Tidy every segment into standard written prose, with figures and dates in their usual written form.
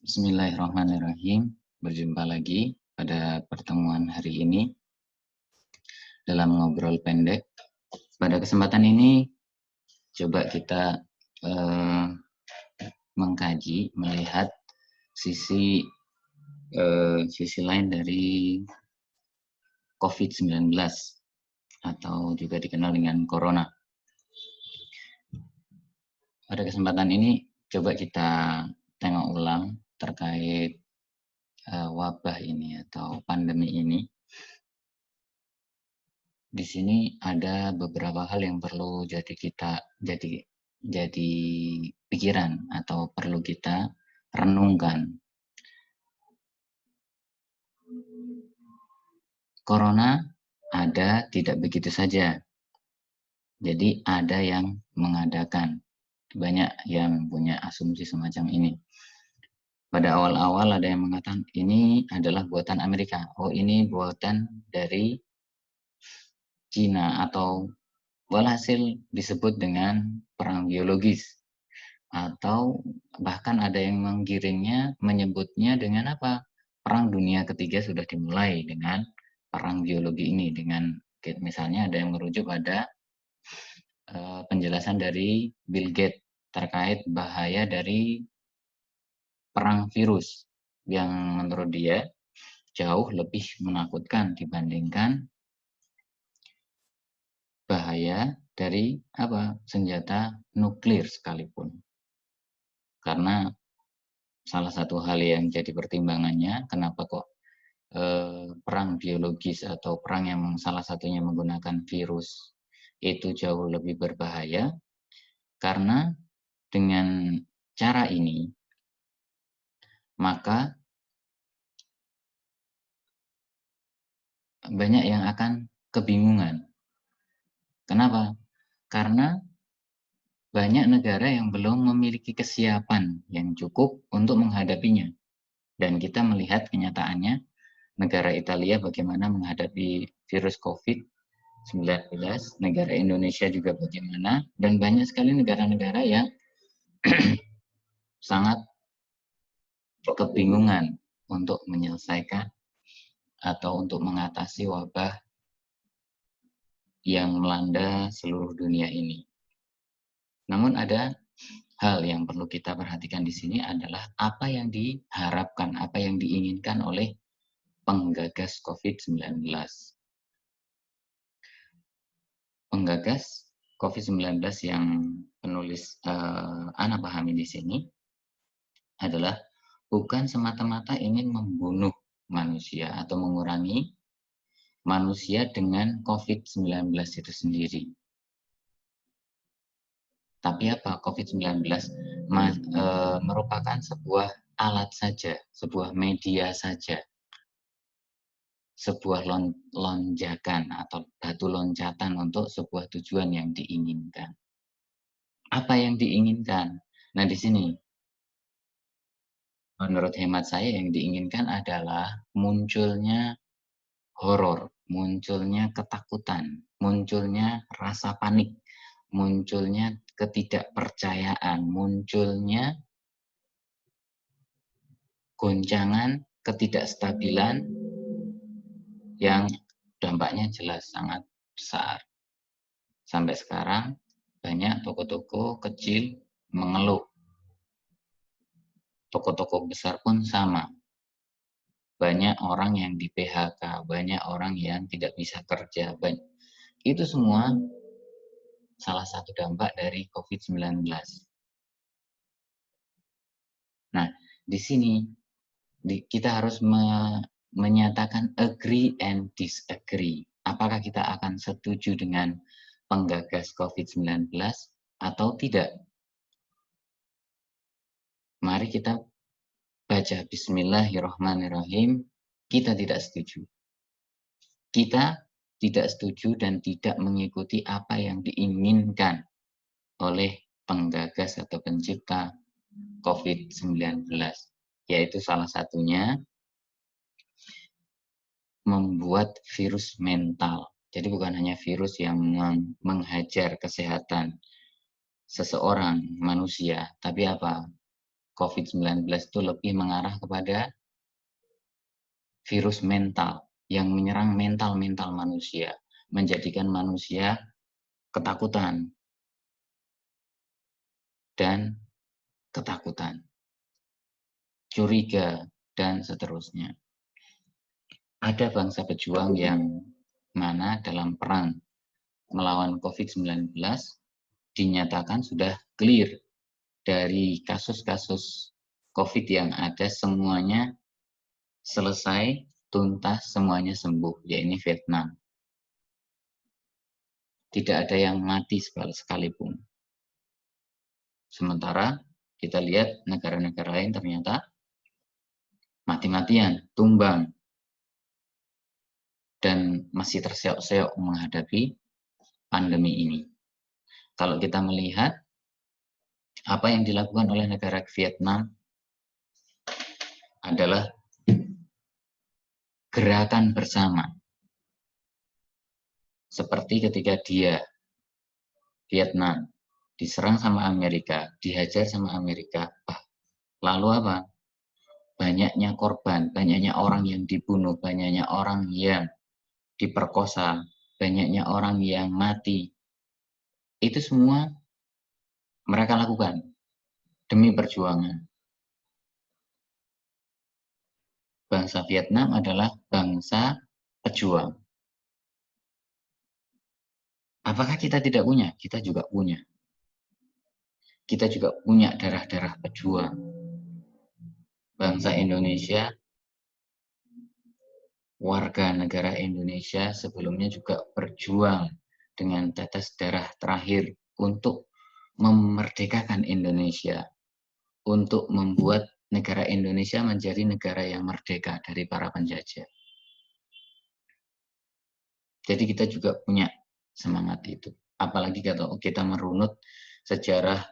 Bismillahirrahmanirrahim. Berjumpa lagi pada pertemuan hari ini dalam ngobrol pendek. Pada kesempatan ini, coba kita eh, mengkaji, melihat sisi lain dari COVID-19 atau juga dikenal dengan Corona. Pada kesempatan ini, coba kita tengok ulang terkait wabah ini atau pandemi ini. Di sini ada beberapa hal yang perlu jadi pikiran atau perlu kita renungkan. Corona ada tidak begitu saja. Jadi ada yang mengadakan. Banyak yang punya asumsi semacam ini. Pada awal-awal ada yang mengatakan ini adalah buatan Amerika. Oh, ini buatan dari Cina, atau walhasil disebut dengan perang biologis. Atau bahkan ada yang menggiringnya, menyebutnya dengan apa? Perang Dunia Ketiga sudah dimulai dengan perang biologi ini. Dengan misalnya ada yang merujuk pada penjelasan dari Bill Gates terkait bahaya dari perang virus yang menurut dia jauh lebih menakutkan dibandingkan bahaya dari senjata nuklir sekalipun. Karena salah satu hal yang jadi pertimbangannya kenapa kok perang biologis atau perang yang salah satunya menggunakan virus itu jauh lebih berbahaya, karena dengan cara ini maka banyak yang akan kebingungan. Kenapa? Karena banyak negara yang belum memiliki kesiapan yang cukup untuk menghadapinya. Dan kita melihat kenyataannya, negara Italia bagaimana menghadapi virus COVID-19, negara Indonesia juga bagaimana, dan banyak sekali negara-negara yang sangat kebingungan untuk menyelesaikan atau untuk mengatasi wabah yang melanda seluruh dunia ini. Namun ada hal yang perlu kita perhatikan di sini adalah apa yang diharapkan, apa yang diinginkan oleh penggagas COVID-19. Penggagas COVID-19 yang penulis Ana pahami di sini adalah bukan semata-mata ingin membunuh manusia atau mengurangi manusia dengan COVID-19 itu sendiri. Tapi apa? COVID-19 merupakan sebuah alat saja, sebuah media saja, sebuah lonjakan atau batu loncatan untuk sebuah tujuan yang diinginkan. Apa yang diinginkan? Nah, di sini menurut hemat saya yang diinginkan adalah munculnya horor, munculnya ketakutan, munculnya rasa panik, munculnya ketidakpercayaan, munculnya goncangan ketidakstabilan yang dampaknya jelas sangat besar. Sampai sekarang banyak toko-toko kecil mengeluh. Toko-toko besar pun sama. Banyak orang yang di PHK, banyak orang yang tidak bisa kerja. Itu semua salah satu dampak dari COVID-19. Nah, di sini kita harus menyatakan agree and disagree. Apakah kita akan setuju dengan penggagas COVID-19 atau tidak? Mari kita baca Bismillahirrahmanirrahim. Kita tidak setuju. Kita tidak setuju dan tidak mengikuti apa yang diinginkan oleh penggagas atau pencipta COVID-19. Yaitu salah satunya membuat virus mental. Jadi bukan hanya virus yang menghajar kesehatan seseorang, manusia, tapi apa? COVID-19 itu lebih mengarah kepada virus mental yang menyerang mental manusia, menjadikan manusia ketakutan dan ketakutan, curiga, dan seterusnya. Ada bangsa pejuang yang mana dalam perang melawan COVID-19 dinyatakan sudah clear dari kasus-kasus COVID yang ada, semuanya selesai, tuntas, semuanya sembuh, yaitu Vietnam. Tidak ada yang mati sekalipun. Sementara kita lihat negara-negara lain ternyata mati-matian, tumbang, dan masih terseok-seok menghadapi pandemi ini. Kalau kita melihat apa yang dilakukan oleh negara Vietnam adalah gerakan bersama. Seperti ketika Vietnam diserang sama Amerika, dihajar sama Amerika, lalu apa? Banyaknya korban, banyaknya orang yang dibunuh, banyaknya orang yang diperkosa, banyaknya orang yang mati. Itu semua mereka lakukan demi perjuangan. Bangsa Vietnam adalah bangsa pejuang. Apakah kita tidak punya? Kita juga punya. Kita juga punya darah-darah pejuang. Bangsa Indonesia, warga negara Indonesia sebelumnya juga berjuang dengan tetes darah terakhir untuk memerdekakan Indonesia, untuk membuat negara Indonesia menjadi negara yang merdeka dari para penjajah. Jadi kita juga punya semangat itu. Apalagi kalau kita merunut sejarah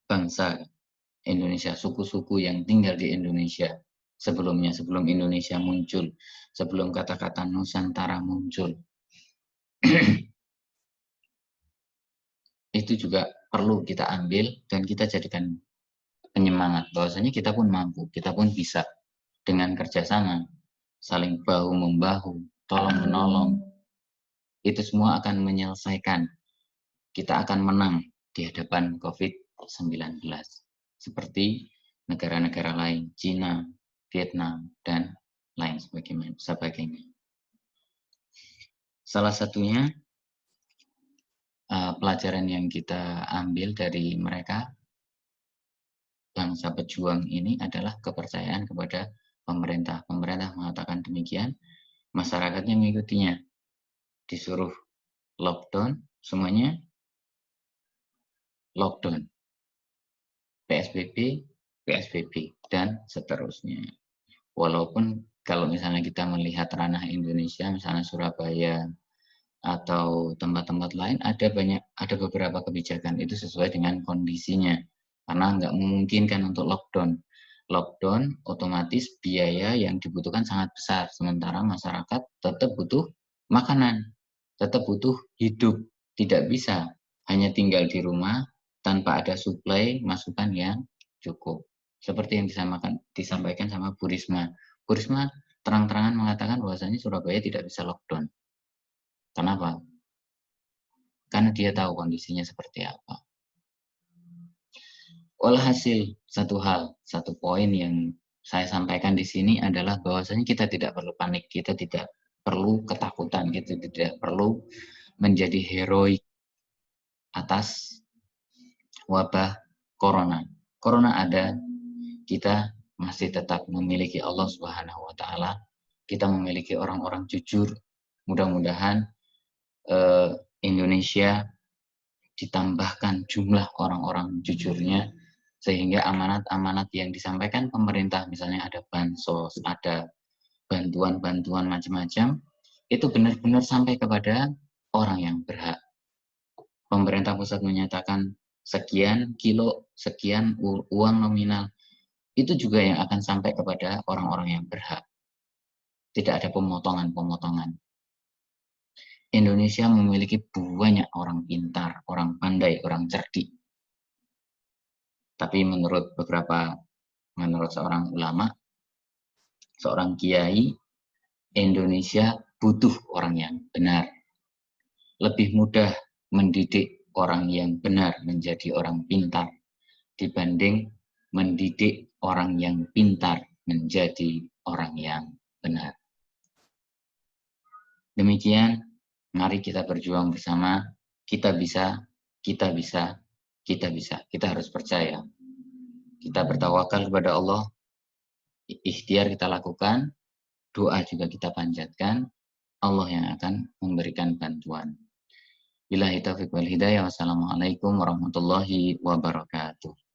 bangsa Indonesia, suku-suku yang tinggal di Indonesia sebelum Indonesia muncul, sebelum kata-kata Nusantara muncul. Itu juga perlu kita ambil dan kita jadikan penyemangat bahwasanya kita pun mampu, kita pun bisa dengan kerjasama, saling bahu-membahu, tolong-menolong. Itu semua akan menyelesaikan. Kita akan menang di hadapan COVID-19. Seperti negara-negara lain, Cina, Vietnam, dan lain sebagainya. Salah satunya pelajaran yang kita ambil dari mereka, bangsa pejuang ini adalah kepercayaan kepada pemerintah. Pemerintah mengatakan demikian, masyarakatnya mengikutinya. Disuruh lockdown, semuanya lockdown. PSBB, PSBB, dan seterusnya. Walaupun kalau misalnya kita melihat ranah Indonesia, misalnya Surabaya atau tempat-tempat lain, ada beberapa kebijakan itu sesuai dengan kondisinya, karena nggak memungkinkan untuk lockdown. Lockdown otomatis biaya yang dibutuhkan sangat besar, sementara masyarakat tetap butuh makanan, tetap butuh hidup, tidak bisa hanya tinggal di rumah tanpa ada suplai masukan yang cukup. Seperti yang disampaikan sama Bu Risma. Bu Risma terang-terangan mengatakan bahwasanya Surabaya tidak bisa lockdown. Kenapa? Karena dia tahu kondisinya seperti apa. Walhasil, satu poin yang saya sampaikan di sini adalah bahwasanya kita tidak perlu panik, kita tidak perlu ketakutan, kita tidak perlu menjadi heroik atas wabah corona. Corona ada, kita masih tetap memiliki Allah Subhanahu wa taala. Kita memiliki orang-orang jujur. Mudah-mudahan Indonesia ditambahkan jumlah orang-orang jujurnya sehingga amanat-amanat yang disampaikan pemerintah, misalnya ada bansos, ada bantuan-bantuan macam-macam, itu benar-benar sampai kepada orang yang berhak. Pemerintah pusat menyatakan sekian kilo, sekian uang nominal, itu juga yang akan sampai kepada orang-orang yang berhak. Tidak ada pemotongan-pemotongan. Indonesia memiliki banyak orang pintar, orang pandai, orang cerdik. Tapi menurut seorang ulama, seorang kiai, Indonesia butuh orang yang benar. Lebih mudah mendidik orang yang benar menjadi orang pintar dibanding mendidik orang yang pintar menjadi orang yang benar. Demikian, mari kita berjuang bersama. Kita bisa, kita bisa, kita bisa. Kita harus percaya. Kita bertawakal kepada Allah, ikhtiar kita lakukan, doa juga kita panjatkan, Allah yang akan memberikan bantuan. Billahi taufiq wal hidayah. Wassalamualaikum warahmatullahi wabarakatuh.